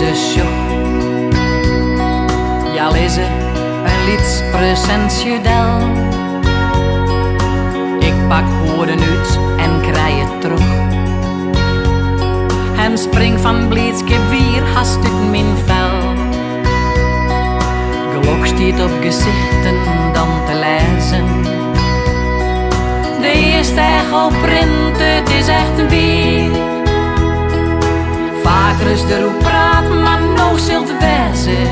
deze show. Ja, lezen een lietspresentje del. Ik pak woorden uit en krijg het terug. En spring van blijdschap weer haast uit mijn vel. Geluk stiet op gezichten dan te lezen. De eerste echo print, het is echt een weer. Vaker is er hoe praat, maar nog zult wezen.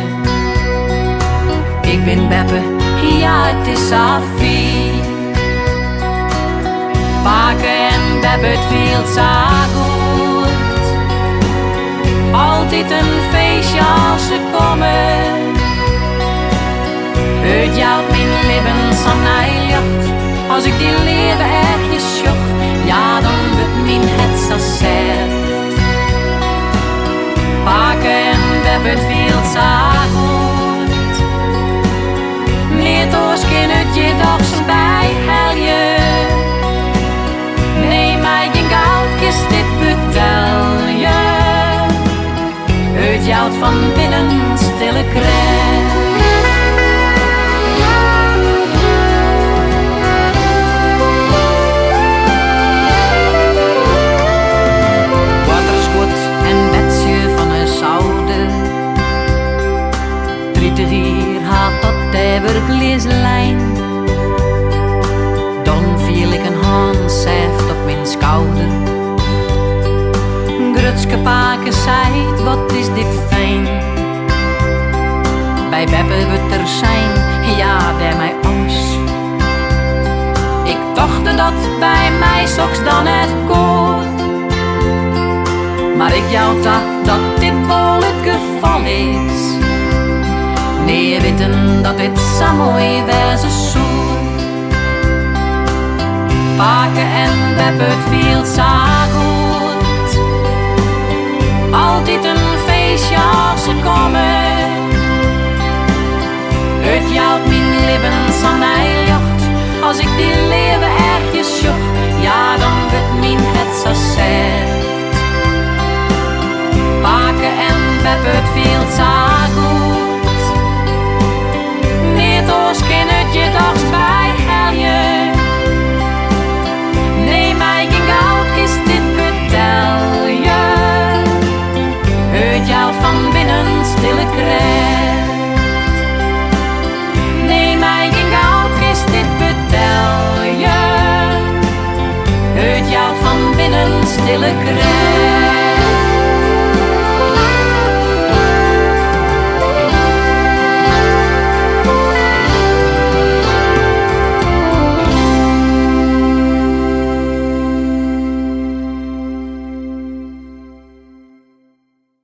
Ik ben Beppe, ja het is Safie. Paken en Beppe, het viel zo goed. Altijd een feestje als ze komen. Uit jou mijn leven zo'n jacht. Als ik die leven ergens zocht, ja dan wordt mijn het zo zet. Paken en Beppe, het viel zo goed. Niet oors kan het je toch zo bij helje. Neem mij geen goudkist, dit betel je. Uit jou van binnen stille krijg. Hier had tot de werkleeslijn. Dan viel ik een handzecht op mijn schouder. Grutske paken zei, wat is dit fijn. Bij Beppe wordt er zijn, ja bij mij alles. Ik dacht dat bij mij soks dan het koor. Maar ik jou dacht dat dit wel het geval is. Nee, weten dat dit zo mooi wezen zou. Paken en Beppe, het viel zo goed. Altijd een feestje als ze komen. Uit jou mijn leven zo'n jacht. Als ik die leven ergens zocht, ja dan wordt mijn het zo zet. Paken en Beppe, het viel zo goed. Oors kan het je dags bij helje. Neem mij geen goudkist, dit betel je. Uit jou van binnen stille krijgt. Neem mij geen goudkist, dit betel je. Uit jou van binnen stille krijgt.